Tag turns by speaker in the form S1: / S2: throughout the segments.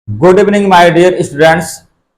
S1: Good evening my dear students.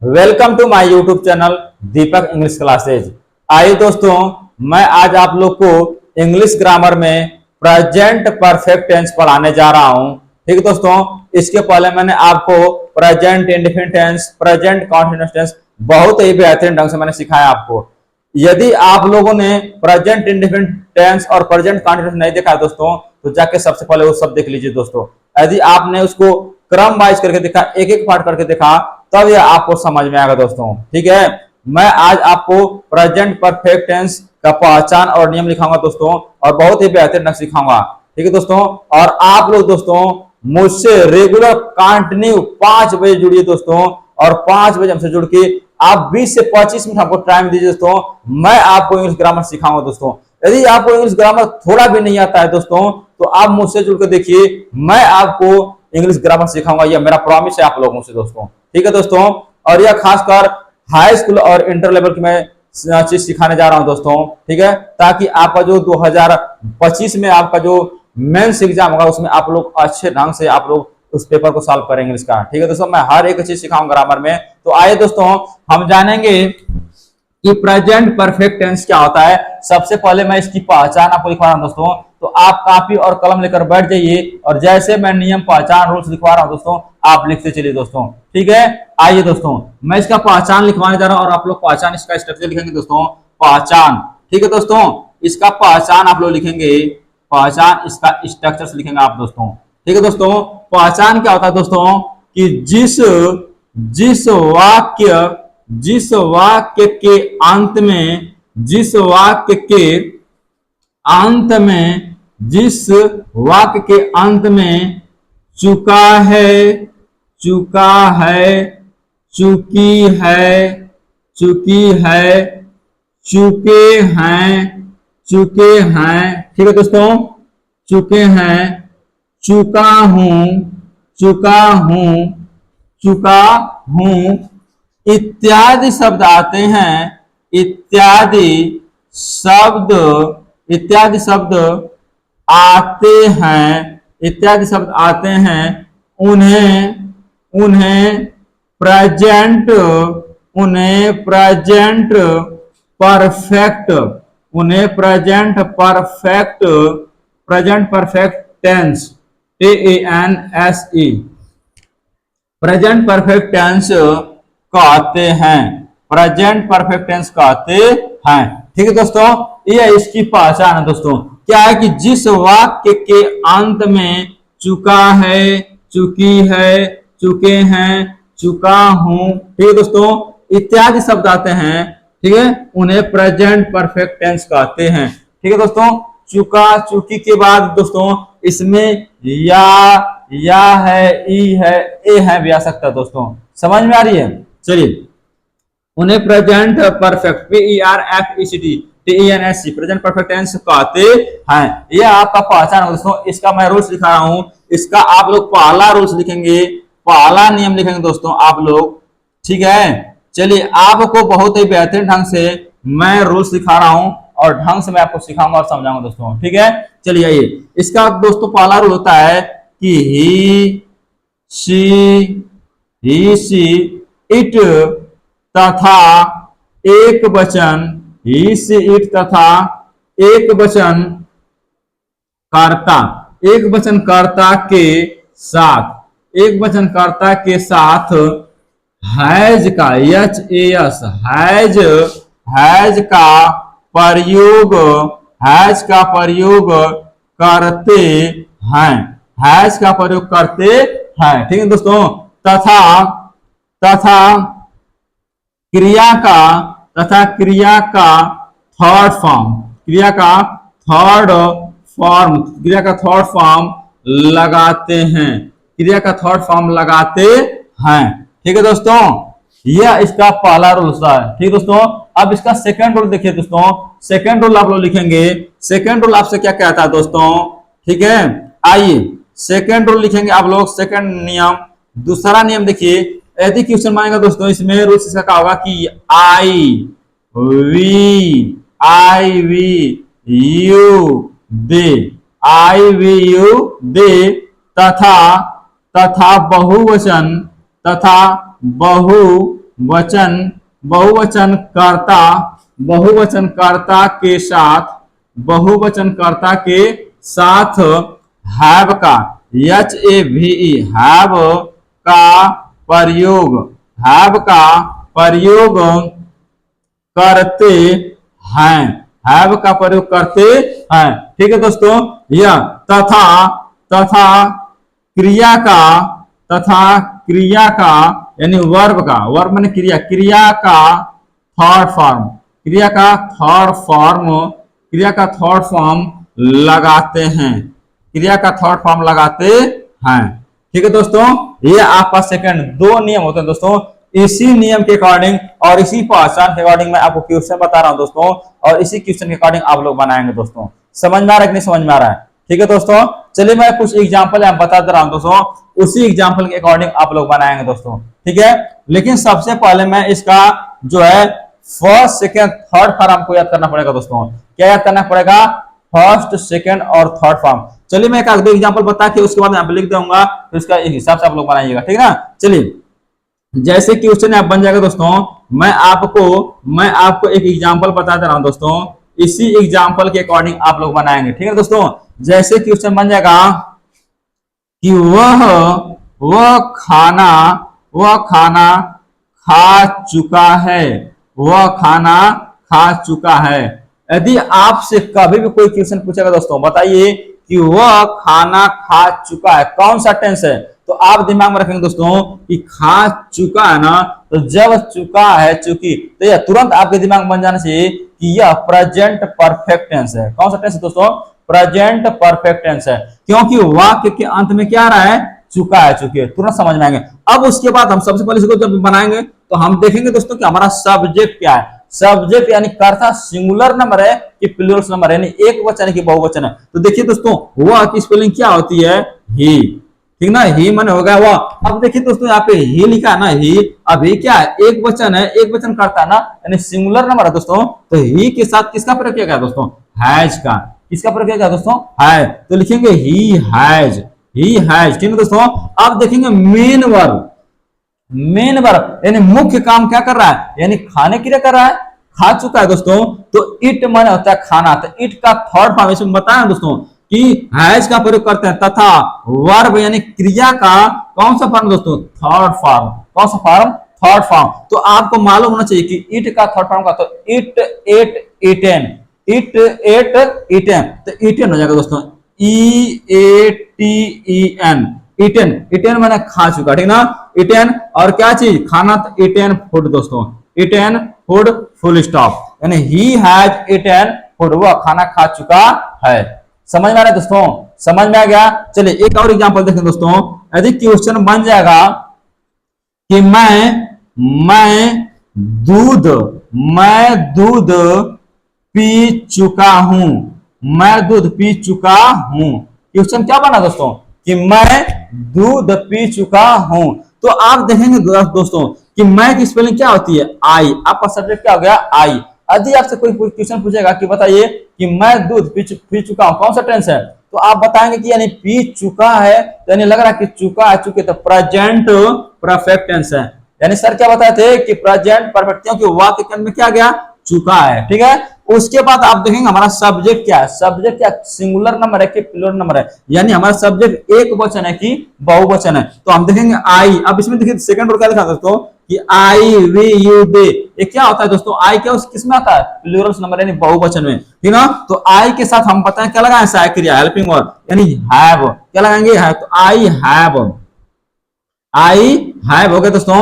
S1: Welcome to my YouTube channel Deepak English classes. आइए दोस्तों, मैं आज आप लोग को इंग्लिश ग्रामर में प्रेजेंट परफेक्ट टेंस पढ़ाने जा रहा हूं। ठीक है दोस्तों, इसके पहले मैंने आपको present indefinite tense, present continuous tense बहुत ही बेहतरीन ढंग से मैंने सिखाया आपको। यदि आप लोगों ने प्रेजेंट इंडेफिनिट टेंस और प्रेजेंट कंटीन्यूअस नहीं देखा दोस्तों, तो जाके सबसे पहले वो सब देख लीजिए दोस्तों। यदि आपने उसको क्रम वाइज करके देखा, एक एक पार्ट करके देखा, तब यह आपको समझ में आएगा दोस्तों। ठीक है, मैं आज आपको प्रेजेंट परफेक्ट टेंस का पहचान और नियम लिखाऊंगा दोस्तों, और बहुत ही बेहतरीन ढंग से सिखाऊंगा। ठीक है दोस्तों, और आप लोग दोस्तों मुझसे रेगुलर कंटिन्यू 5 बजे जुड़िए दोस्तों, और 5 बजे हमसे जुड़ के आप 20 से 25 मिनट आपको टाइम दीजिए दोस्तों। मैं आपको इंग्लिश ग्रामर सिखाऊंगा दोस्तों। यदि आपको इंग्लिश ग्रामर थोड़ा भी नहीं आता है दोस्तों, तो आप मुझसे जुड़ के देखिए, मैं आपको इंग्लिश ग्रामर सिखाऊंगा। यह मेरा प्रॉमिस है आप लोगों से दोस्तों। ठीक है दोस्तों, और यह खासकर हाई स्कूल और इंटर लेवल की मैं चीज सिखाने जा रहा हूं दोस्तों। ठीक है, ताकि आपका जो 2025 में आपका जो मेंस एग्जाम होगा, उसमें आप लोग अच्छे ढंग से आप लोग उस पेपर को सॉल्व करेंगे इंग्लिश का। ठीक है दोस्तों, मैं हर एक चीज सिखाऊंगा ग्रामर में। तो आइए दोस्तों, हम जानेंगे कि प्रेजेंट परफेक्ट टेंस क्या होता है। सबसे पहले मैं इसकी पहचान आपको लिखवा रहा हूं दोस्तों, तो आप कापी और कलम लेकर बैठ जाइए, और जैसे मैं नियम, पहचान, रूल्स लिखवा रहा हूं दोस्तों, आप लिखते चलिए दोस्तों। ठीक है, आइए दोस्तों, मैं इसका पहचान लिखवाने जा रहा हूं, और आप लोग पहचान इसका स्ट्रक्चर लिखेंगे दोस्तों। पहचान, ठीक है दोस्तों, इसका पहचान आप लोग लिखेंगे, पहचान इसका स्ट्रक्चर लिखेंगे आप दोस्तों। ठीक है दोस्तों, पहचान क्या होता है दोस्तों कि जिस वाक्य के अंत में, जिस वाक्य के अंत में चुका है, चुकी है, चुके हैं। ठीक है दोस्तों, चुके हैं, चुका हूं इत्यादि शब्द आते हैं। इत्यादि शब्द आते हैं। उन्हें present perfect tense, TENSE, present perfect tense कहते हैं। प्रेजेंट परफेक्ट टेंस कहते हैं। ठीक है दोस्तों, ये इसकी पहचान है दोस्तों। क्या है कि जिस वाक्य के अंत में चुका है, चुकी है, चुके हैं, चुका हूं, ठीक है दोस्तों, इत्यादि शब्द आते हैं। ठीक है, उन्हें प्रेजेंट परफेक्ट टेंस कहते हैं। ठीक है दोस्तों, चुका, चुकी के बाद दोस्तों इसमें या है, ई है, ए है भी आ सकता है दोस्तों। समझ में आ रही है? चलिए, उन्हें present perfect, PERFECT, TENSE, present perfect tense कहते हैं। ये आपका पहचान है दोस्तों। इसका मैं रूल्स लिखा रहा हूं। इसका आप लोग पहला रूल्स लिखेंगे, पहला नियम लिखेंगे दोस्तों आप लोग। ठीक है, चलिए, आपको बहुत ही बेहतरीन ढंग से मैं रूल्स सिखा रहा हूं, और ढंग से मैं आपको सिखाऊंगा और समझाऊंगा दोस्तों। ठीक है, चलिए आइए, इसका दोस्तों पहला रूल होता है कि ही, सी, इट तथा एक वचन, ही, सी, इट तथा एक वचन कर्ता के साथ, हैज का, हैज का प्रयोग करते हैं। ठीक है दोस्तों, तथा क्रिया का थर्ड फॉर्म लगाते हैं। ठीक है दोस्तों, यह इसका पहला रूल है। ठीक है दोस्तों, अब इसका सेकंड रूल देखिए दोस्तों। सेकंड रूल आप लोग लिखेंगे। सेकंड रूल आपसे क्या कहता है दोस्तों? ठीक है, आइए सेकंड रूल लिखेंगे आप लोग। सेकंड नियम, दूसरा नियम देखिए, यदि क्वेश्चन मानेगा दोस्तों, इसमें रूल्स इसका क्या होगा कि आई वी यू दे तथा तथा बहुवचन बहुवचनकर्ता के साथ हैव का हैव का प्रयोग करते हैं, हैव का प्रयोग करते हैं। ठीक है दोस्तों, यह तथा क्रिया का यानी वर्ब माने क्रिया का थर्ड फॉर्म लगाते हैं, ठीक है दोस्तों। ये आपका सेकंड 2 नियम होते हैं दोस्तों। इसी नियम के अकॉर्डिंग और इसी पहचान के अकॉर्डिंग मैं आपको क्वेश्चन बता रहा हूं दोस्तों, और इसी क्वेश्चन के अकॉर्डिंग आप लोग बनाएंगे दोस्तों। समझ में आ रहा है कि नहीं समझ में आ रहा है? ठीक है दोस्तों, चलिए मैं कुछ एग्जांपल बता दे रहा हूं दोस्तों, उसी एग्जांपल के अकॉर्डिंग आप लोग बनाएंगे दोस्तों। ठीक है, लेकिन सबसे पहले मैं इसका जो है फर्स्ट सेकेंड थर्ड फॉर्म आपको याद करना पड़ेगा दोस्तों। क्या याद करना पड़ेगा? फर्स्ट सेकेंड और थर्ड फॉर्म। चलिए मैं एक आध एग्जांपल बता के उसके बाद मैं लिख दूंगा, तो इसका हिसाब से आप लोग बनाइएगा, ठीक है ना। चलिए जैसे क्वेश्चन आप बन जाएगा दोस्तों, मैं आपको एक एग्जांपल बता दे रहा हूं दोस्तों, इसी एग्जांपल के अकॉर्डिंग आप लोग बनाएंगे। ठीक है दोस्तों, जैसे क्वेश्चन बन जाएगा कि वह खाना खा चुका है। यदि आपसे कभी भी कोई क्वेश्चन पूछेगा दोस्तों, बताइए कि वह खाना खा चुका है, कौन सा टेंस है? तो आप दिमाग में रखेंगे दोस्तों कि खा चुका है ना, तो जब चुका है चुकी, तो यह तुरंत आपके दिमाग में बन जाना चाहिए कि यह प्रेजेंट परफेक्ट टेंस है। कौन सा टेंस है दोस्तों? प्रेजेंट परफेक्ट टेंस है, क्योंकि वाक्य के अंत में क्या आ रहा है? चुका है चुकी है, तुरंत समझ में आएंगे। अब उसके बाद हम सबसे पहले इसको जब बनाएंगे तो हम देखेंगे दोस्तों कि हमारा सब्जेक्ट क्या है। सब्जेक्ट यानी कर्ता सिंगुलर नंबर है कि प्लूरल नंबर है, यानी एक वचन है कि बहुवचन है। तो देखिए दोस्तों, वह की स्पेलिंग क्या होती है? ही, ठीक ना, ही मन हो गया वह। अब देखिए दोस्तों यहाँ पे ही लिखा है ना, ही। अब ही क्या है? एक वचन है, एक वचन करता है ना, यानी सिंगुलर नंबर है दोस्तों। तो ही के साथ किसका प्रयोग किया गया दोस्तों? हैज का। किसका प्रयोग किया गया दोस्तों? है। तो लिखेंगे ही हैज, ठीक है दोस्तों। अब देखेंगे मेन वर्ब यानी मुख्य काम क्या कर रहा है? यानी खाने के लिए कर रहा है, खा चुका है दोस्तों। तो इट माने होता है खाना, तो इट का थर्ड फॉर्म इसमें बताया दोस्तों कि हैज का प्रयोग करते हैं, तथा वर्ब यानी क्रिया का कौन सा फॉर्म दोस्तों? Third form. कौन सा फॉर्म? Third form. तो आपको मालूम होना चाहिए कि इट का थर्ड फॉर्म का, तो it at eaten, it at eaten, तो इटेन हो जाएगा दोस्तों, EATEN, इटेन माने खा चुका, ठीक ना। इटेन और क्या चीज? खाना, तो इटेन फूड दोस्तों, इटेन फूड फुल स्टॉप, यानी ही हैज इटेन फूड, वह खाना खा चुका है। समझ में आ रहा है दोस्तों? समझ में आ गया। चलिए एक और एग्जांपल देखें दोस्तों। यदि क्वेश्चन बन जाएगा कि मैं दूध पी चुका हूं, मैं दूध पी चुका हूं। क्वेश्चन क्या बना दोस्तों? कि मैं दूध पी चुका हूं। तो आप देखेंगे दोस्तों कि मैं की स्पेलिंग क्या होती है? आई। आपका सब्जेक्ट क्या हो गया? आई। यदि आपसे कोई क्वेश्चन पूछेगा कि बताइए कि मैं दूध पी चुका हूं, कौन सा टेंस है? तो आप बताएंगे कि यानी पी चुका है, तो यानी लग रहा है कि चुका है चुके, तो प्रेजेंट परफेक्ट टेंस है। यानी सर क्या बताए थे कि प्रेजेंट परफेक्ट, क्योंकि वाक्य के अंत में क्या गया? चुका है, ठीक है। उसके बाद आप देखेंगे हमारा सब्जेक्ट क्या है। सब्जेक्ट क्या? सिंगुलर नंबर है कि प्लूरल नंबर है, यानी हमारा सब्जेक्ट एक वचन है कि बहुवचन है। तो हम देखेंगे आई। अब इसमें देखिए सेकंड वर्ड क्या लिखा दोस्तों कि आई, वी, यू, दे। ये क्या होता है दोस्तों? आई क्या किसमें आता है? प्लूरल नंबर यानी बहुवचन में, ठीक ना। तो आई के साथ हम बताएं क्या लगाएं? सहायक क्रिया, हेल्पिंग वर्ब, यानी हैव। क्या लगाएंगे? हैव। तो आई हैव हो गया दोस्तों,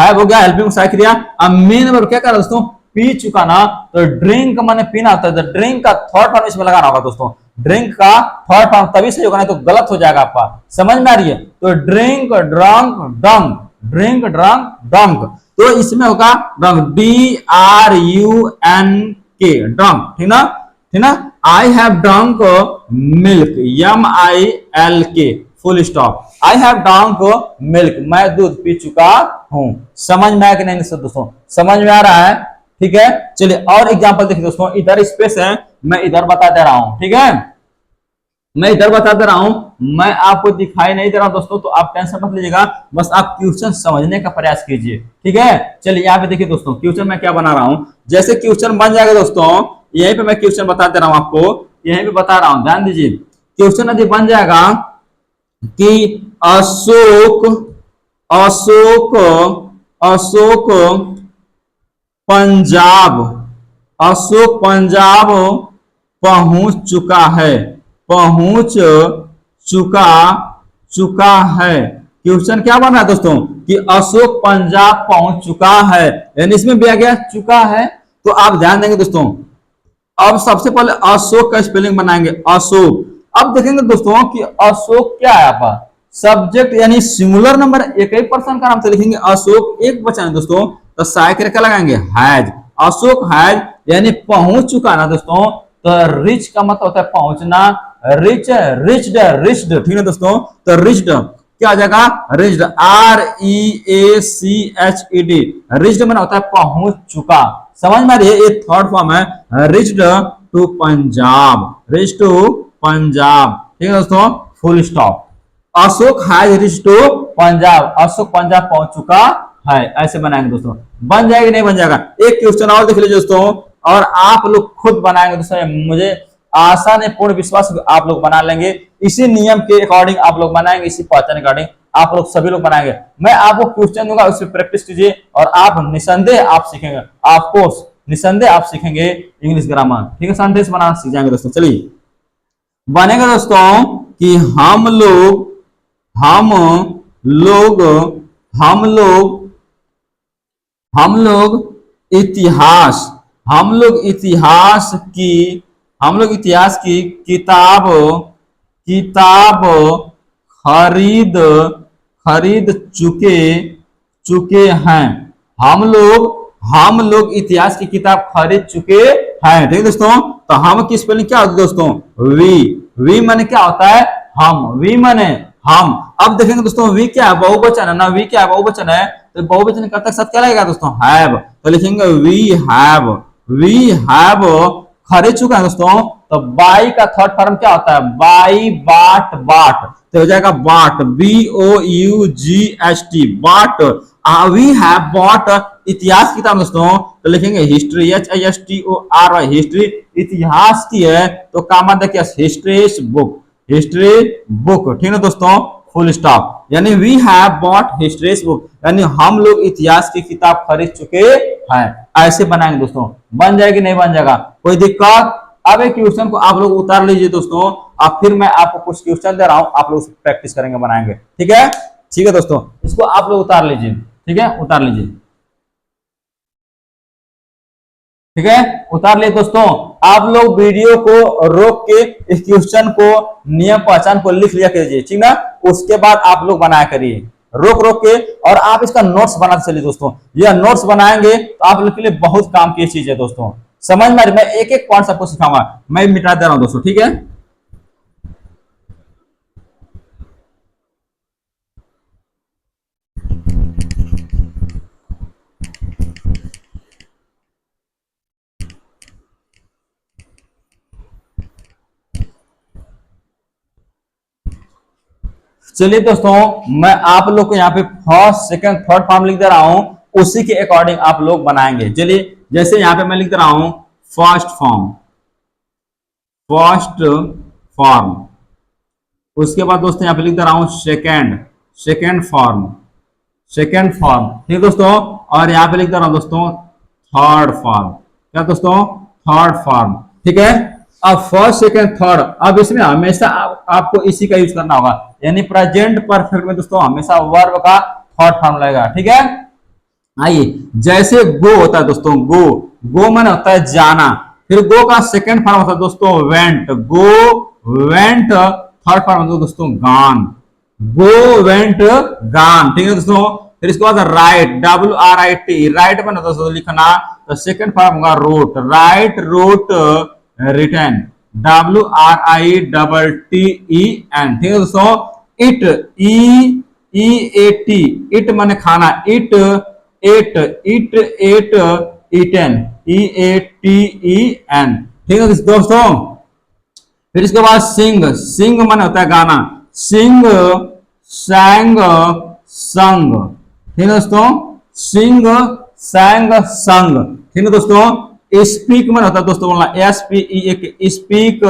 S1: हैव हो गया हेल्पिंग सहायक क्रिया। अब मेन वर्ब क्या कर रहा है दोस्तों? पी चुका ना, तो ड्रिंक माने पीना होता है, तो ड्रिंक का थर्ड फॉर्म इसमें लगाना होगा दोस्तों। ड्रिंक का थर्ड फॉर्म तभी सही होगा, नहीं तो गलत हो जाएगा आपका। समझ में आ रही है? तो ड्रिंक, ड्रंक, डंक, ड्रिंक, ड्रंक, डंक, तो इसमें होगा डंक, DRUNK, डंक, ठीक ना, ठीक ना। I have drunk milk, MILK, full stop. I have drunk milk, मैं दूध पी चुका हूं। समझ में आया कि नहीं दोस्तों? समझ में आ रहा है? ठीक है। चलिए और एग्जांपल देखिए दोस्तों, इधर स्पेस है, मैं इधर बता दे रहा हूं, ठीक है। मैं इधर बता दे रहा हूं, मैं आपको दिखाई नहीं दे रहा हूं दोस्तों, तो आप टेंशन मत लीजिएगा, बस आप क्वेश्चन समझने का प्रयास कीजिए। ठीक है, चलिए यहाँ पे देखिए दोस्तों, क्वेश्चन मैं क्या बना रहा हूं। जैसे क्वेश्चन बन जाएगा दोस्तों, यहीं पे मैं क्वेश्चन बता दे रहा हूं आपको, यहीं पे बता रहा हूं, ध्यान दीजिए। क्वेश्चन यदि बन जाएगा कि अशोक अशोक अशोक पंजाब अशोक पंजाब पहुंच चुका है, पहुंच चुका चुका है। क्वेश्चन क्या बना है दोस्तों कि अशोक पंजाब पहुंच चुका है, यानी इसमें भी आ गया चुका है। तो आप ध्यान देंगे दोस्तों, अब सबसे पहले अशोक का स्पेलिंग बनाएंगे, अशोक। अब देखेंगे दोस्तों कि अशोक क्या है, आपका सब्जेक्ट यानी सिंगुलर नंबर, एक ही पर्सन का नाम से लिखेंगे अशोक, एक बचा है दोस्तों, तो साइकिल क्या लगाएंगे, हैज। अशोक हैज यानी पहुंच चुका ना दोस्तों, तो रिच का मतलब होता है पहुंचना, रिच रिच्ड रिच्ड, ठीक है दोस्तों, तो रिच्ड क्या आ जाएगा, रिच्ड, REACHED, रिच्ड मैंने होता है पहुंच चुका। समझ में आ रही है, ये थर्ड फॉर्म है, reached to Punjab, reach to Punjab, ठीक है दोस्तों, full stop. Ashok has reach to Punjab, Ashok Punjab पहुंच चुका है, ऐसे बनाएंगे दोस्तों। बन जाएगा नहीं बन जाएगा। एक क्वेश्चन और देख लीजिए दोस्तों, और आप लोग खुद बनाएंगे दोस्तों, मुझे आशा ने पूर्ण विश्वास आप लोग बना लेंगे, इसी नियम के अकॉर्डिंग आप लोग बनाएंगे, इसी पहचान के अकॉर्डिंग आप लोग सभी लोग बनाएंगे। मैं आपको क्वेश्चन दूंगा, उससे प्रैक्टिस कीजिए और आप निसंदेह आप सीखेंगे, ऑफकोर्स निसंदेह आप सीखेंगे इंग्लिश ग्रामर। ठीक है, सेंटेंस बनाना सीख जाएंगे दोस्तों। चलिए बनेगा दोस्तों कि हम लोग हम लोग हम लोग हम लोग इतिहास हम लोग इतिहास की किताब किताब खरीद खरीद चुके चुके हैं। हम लोग इतिहास की किताब खरीद चुके हैं। ठीक है दोस्तों, तो हम की स्पेलिंग क्या होती है दोस्तों, वी माने क्या होता है, हम, वी माने हम। अब देखेंगे दोस्तों, वी क्या है, बहुवचन है ना, वी क्या है, बहुवचन है, तो बहुवचन कर्ता के साथ क्या लगेगा दोस्तों, हैव, तो लिखेंगे वी हैव खरीद चुका है दोस्तों। तो बाई का थर्ड फॉर्म क्या होता है, बाई, बाट, तो हो जाएगा बाट, BOUGHT, बाट। वी हैव बॉट इतिहास की किताब दोस्तों, तो लिखेंगे हिस्ट्री, HISTORY, हिस्ट्री इतिहास की है, तो काम आता है हिस्ट्री बुक, ठीक है दोस्तों, फुल स्टॉप। यानी we have bought history book, यानी हम लोग इतिहास की किताब खरीद चुके हैं। ऐसे बनाएंगे दोस्तों, बन जाएगी नहीं बन जाएगा, कोई दिक्कत। अब एक क्वेश्चन को आप लोग उतार लीजिए दोस्तों, अब फिर मैं आपको कुछ क्वेश्चन दे रहा हूं, आप लोग प्रैक्टिस करेंगे, बनाएंगे। ठीक है दोस्तों, इसको आप लोग उतार लीजिए। ठीक है, उतार लीजिए। ठीक है, उतार लिए दोस्तों। आप लोग वीडियो को रोक के इस क्वेश्चन को, नियम पहचान को लिख लिया कीजिए, ठीक ना, उसके बाद आप लोग बनाया करिए रोक के, और आप इसका नोट्स बना चलिए दोस्तों। यह नोट्स बनाएंगे तो आप लोग के लिए बहुत काम की चीज है दोस्तों, समझ में। मैं एक एक पॉइंट आपको सिखाऊंगा, मैं मिटा दे रहा हूं दोस्तों। ठीक है, चलिए दोस्तों, मैं आप लोग को यहाँ पे फर्स्ट सेकंड थर्ड फॉर्म लिख दे रहा हूं, उसी के अकॉर्डिंग आप लोग बनाएंगे। चलिए, जैसे यहाँ पे मैं लिख दे रहा हूं फर्स्ट फॉर्म, उसके बाद दोस्तों यहाँ पे लिख दे रहा हूं सेकंड फॉर्म, ठीक दोस्तों, और यहाँ पे लिख दे रहा हूं दोस्तों थर्ड फॉर्म, क्या दोस्तों, थर्ड फॉर्म। ठीक है, अब फर्स्ट सेकंड थर्ड, अब इसमें हमेशा आपको इसी का यूज करना होगा, यानी प्रेजेंट परफेक्ट में दोस्तों हमेशा वर्ब का थर्ड फॉर्म लगेगा। ठीक है, आइए, जैसे गो होता है दोस्तों, गो माने होता है जाना, फिर गो का सेकंड फॉर्म होता है दोस्तों वेंट, वेंट, थर्ड फॉर्म होता है दोस्तों गान, वेंट गान। ठीक है दोस्तों, फिर इसके बाद राइट, WRIT, राइट में दोस्तों लिखना, तो सेकंड फॉर्म होगा रोट, रिटर्न, WRITTEN। ठीक है दोस्तों, इट, EAT, इट माने खाना, इट, ईटेन, EATEN। ठीक है दोस्तों, फिर इसके बाद सिंग, सिंग माने होता है गाना, सिंग, सैंग, संग, ठीक है दोस्तों, सिंग, सैंग, संग, ठीक है दोस्तों। स्पीक माने होता है दोस्तों बोलना, S P E A K, speak,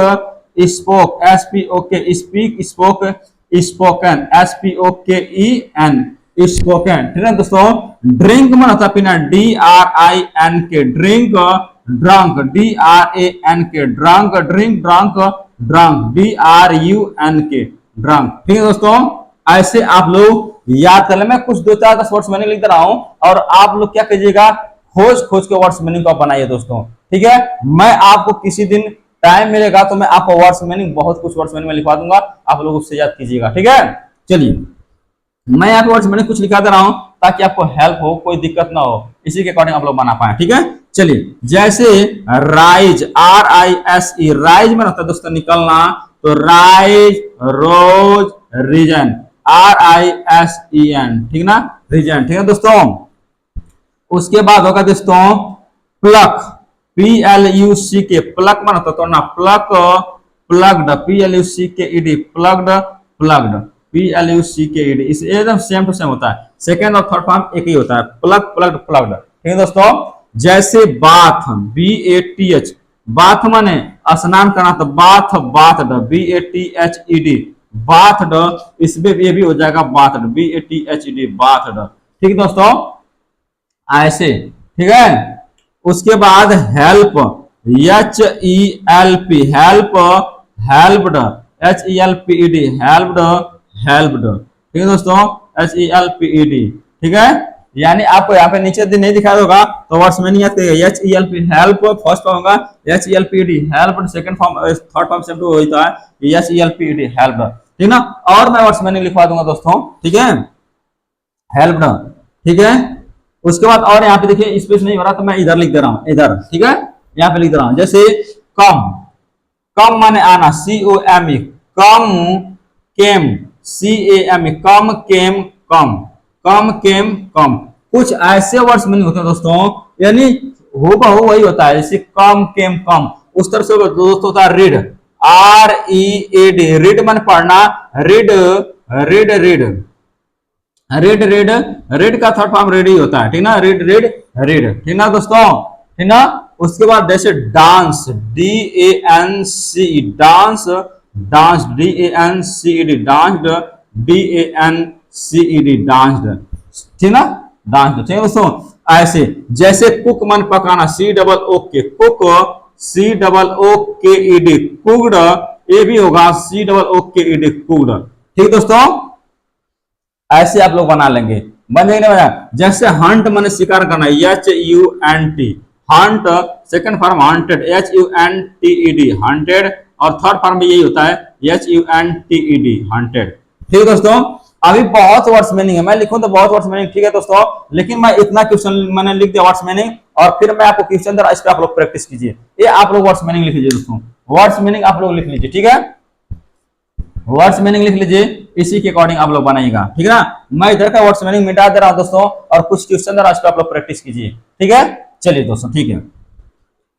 S1: spoke, S P O K, speak, spoke, spoken, S P O K E N, spoken, ठीक है दोस्तों। ड्रिंक माने होता है पीना, D R I N K, drink, drank, D R A N K, drank, drink, drank, drunk, D R U N K, drunk, ठीक है दोस्तों। ऐसे आप लोग याद कर ले, मैं कुछ 2-4-10 वर्ड्स मैंने लिख दे रहा हूं और आप लोग क्या कीजिएगा, खोज खोज के वर्ड्स मीनिंग को बनाइए दोस्तों, ठीक है। मैं आपको किसी दिन टाइम मिलेगा तो मैं आपको वर्ड्स मीनिंग, बहुत कुछ वर्ड्स मीनिंग में लिखवा दूंगा, आप लोग उससे याद कीजिएगा, ठीक है। चलिए मैं यहाँ पे वर्ड्स मैंने कुछ लिखा दे रहा हूं ताकि आपको हेल्प हो, कोई दिक्कत ना हो, इसी के अकॉर्डिंग आप लोग बना पाए, ठीक है। चलिए जैसे rise, R I S E, rise में होता है दोस्तों निकलना, तो rise, rose, risen, R I S E N, ठीक ना, रीजन, ठीक है दोस्तों। उसके बाद होगा दोस्तों pluck, P L U C K, pluck में होता है ना, pluck, plucked, P L U C K E D, plucked, plucked, P L U C K E D, इस एकदम सेम टू सेम होता है, सेकेंड और थर्ड फॉर्म एक ही होता है, प्लग, प्लग्ड, प्लग्ड, ठीक है दोस्तों। जैसे bath, B A T H, bath माने स्नान करना, तो bath, bathed, B A T H E D, bathed, इसमें ये भी हो जाएगा bathed, B A T H E D, bathed, ठीक है दोस्तों, ऐसे, ठीक है। उसके बाद help, H E L P, help, helped, H E L P E D, helped, helped, ठीक है दोस्तों, H E L P E D, ठीक है। यानी आपको यहाँ पे नीचे नहीं दिखाया होगा तो वर्ड्स में नहीं याद करिएगा, H E L P help first form होगा, H E L P E D help, second form, third form same too होता है H E L P E D help, ठीक ना। और मैं वर्ड्स में नहीं लिखवा दूंगा दोस्तों, ठीक है, हेल्प्ड, ठीक है। उसके बाद और यहाँ पे देखिए स्पेस नहीं हो रहा तो मैं इधर लिख दे रहा हूं, इधर, ठीक है, यहाँ पे लिख दे रहा हूं, जैसे कम, कम माने आना, सी O M E, come, came, C A M E, कम, केम, कम, कम, केम, कम, कुछ ऐसे वर्ड्स में नहीं होते दोस्तों, यानी हूबहू वही होता है, जैसे कम, केम, कम, उस तरह से दोस्तों होता है read, R E A D, read माने पढ़ना, read, read, read, read, read, read का थर्ड फॉर्म रीड ही होता है, ठीक ना, रीड, रीड, रीड, ठीक ना दोस्तों, ठीक ना। उसके बाद जैसे dance, D A N C, dance, dance, D A N C E D, danced, D A N C E D, danced, ठीक ना, डांस्ड, ठीक है दोस्तों। ऐसे जैसे कुक मन पकाना, सी डबल ओ के, cook, C double O K E D, cooked, ये भी होगा C double O K E D, cooked, ठीक दोस्तों। ऐसे आप लोग बना लेंगे, बन जाएंगे ना। जैसे हंट माने शिकार करना, H U N T, hunt, second form hunted, H U N T E D, hunted, और थर्ड फॉर्म भी यही होता है, H U N T E D, hunted, ठीक है दोस्तों। अभी बहुत वर्ड्स मीनिंग है, मैं लिखूं तो बहुत वर्ड्स मीनिंग, ठीक है दोस्तों, लेकिन मैं इतना क्वेश्चन मैंने लिख दिया वर्ड्स मीनिंग, और फिर मैं आपको क्वेश्चन दे रहा, इस पर आप लोग प्रैक्टिस कीजिए, ये आप लोग वर्ड्स मीनिंग लिख लीजिए दोस्तों, वर्ड्स मीनिंग आप लोग लिख लीजिए, ठीक है, वर्ड्स मीनिंग लिख लीजिए, इसी के अकॉर्डिंग आप लोग बनाइएगा, ठीक है ना। मैं इधर का वर्ड्स मीनिंग मिटा दे रहा हूं दोस्तों, और कुछ क्वेश्चन दे रहा हूं, आप लोग प्रैक्टिस कीजिए, ठीक है। चलिए दोस्तों, ठीक है,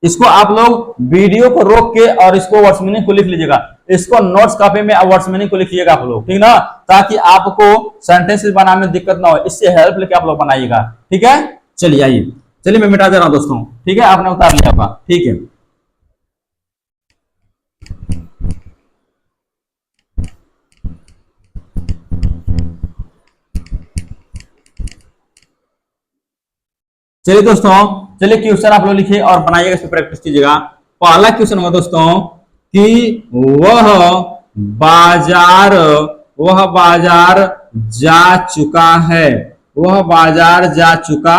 S1: इसको आप लोग वीडियो को रोक के और इसको वर्ड्स मीनिंग को लिख लीजिएगा, इसको नोट्स कॉपी में वर्ड्स मीनिंग को लिखिएगा आप लोग, ठीक ना, ताकि आपको सेंटेंसेस बनाने में दिक्कत ना हो, इससे हेल्प लेके आप लोग बनाइएगा, ठीक है। चलिए आइए, चलिए मैं मिटा दे रहा हूं दोस्तों, ठीक है, आपने उतार लिया होगा, ठीक है। चलिए दोस्तों, चलिए क्वेश्चन आप लोग लिखिए और बनाइएगा, इस पर प्रैक्टिस कीजिएगा। पहला क्वेश्चन होगा दोस्तों कि बाजार वह बाजार जा चुका है, वह बाजार जा चुका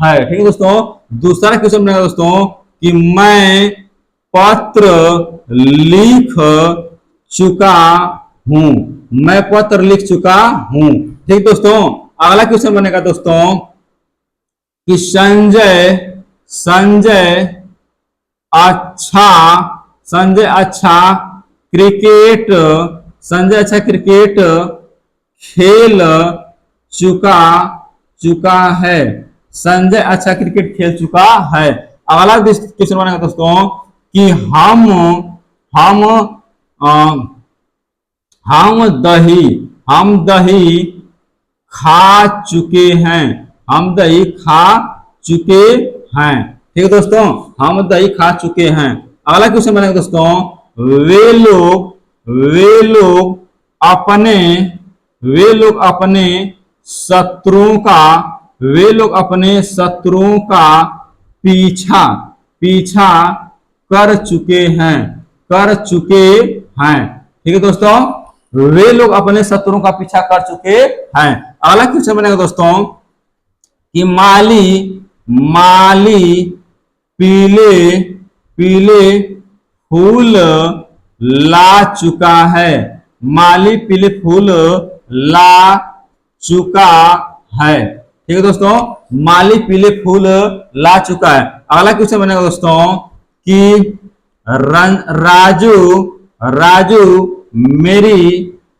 S1: है, ठीक है दोस्तों। दूसरा क्वेश्चन बनेगा दोस्तों कि मैं पत्र लिख चुका हूं, मैं पत्र लिख चुका हूं, ठीक दोस्तों। अगला क्वेश्चन बनेगा दोस्तों कि संजय, संजय अच्छा, संजय अच्छा क्रिकेट, संजय अच्छा क्रिकेट खेल चुका चुका है, संजय अच्छा क्रिकेट खेल चुका है। अगला क्वेश्चन बनेगा दोस्तों कि हम हम दही खा चुके हैं। हम दही खा चुके हैं। ठीक है दोस्तों, हम दही खा चुके हैं। अगला क्वेश्चन बनेगा दोस्तों, अपने वे लोग अपने शत्रुओं का पीछा कर चुके हैं। ठीक है दोस्तों, वे लोग अपने शत्रुओं का पीछा कर चुके हैं। अगला क्वेश्चन बनेगा दोस्तों कि माली पीले फूल ला चुका है। माली पीले फूल ला चुका है। ठीक है दोस्तों, माली पीले फूल ला चुका है। अगला क्वेश्चन बनेगा दोस्तों कि राजू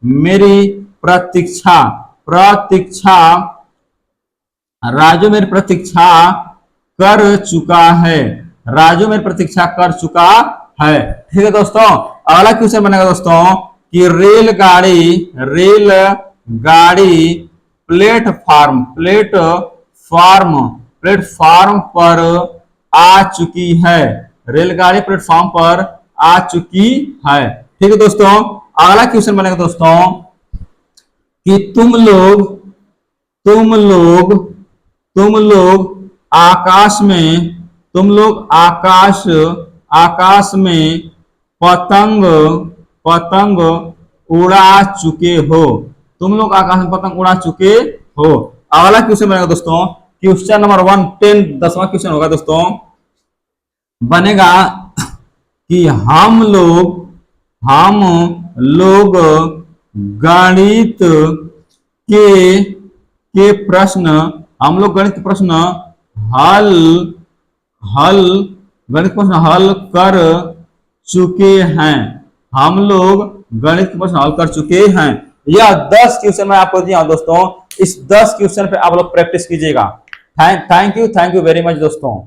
S1: मेरी प्रतीक्षा कर चुका है। राजू मेरी प्रतीक्षा कर चुका है। ठीक है दोस्तों, अगला क्वेश्चन बनेगा दोस्तों कि रेलगाड़ी प्लेटफार्म पर आ चुकी है। रेलगाड़ी प्लेटफार्म पर आ चुकी है। ठीक है दोस्तों, अगला क्वेश्चन बनेगा दोस्तों कि तुम लोग आकाश में पतंग उड़ा चुके हो। तुम लोग आकाश में पतंग उड़ा चुके हो। अगला क्वेश्चन बनेगा दोस्तों, क्वेश्चन नंबर 110, 10वां क्वेश्चन होगा दोस्तों, बनेगा कि हम लोग गणित के प्रश्न हल कर चुके हैं। हम लोग गणित के प्रश्न हल कर चुके हैं। यह 10 क्वेश्चन मैं आपको दिया दोस्तों। इस 10 क्वेश्चन पे आप लोग प्रैक्टिस कीजिएगा। थैंक यू वेरी मच दोस्तों।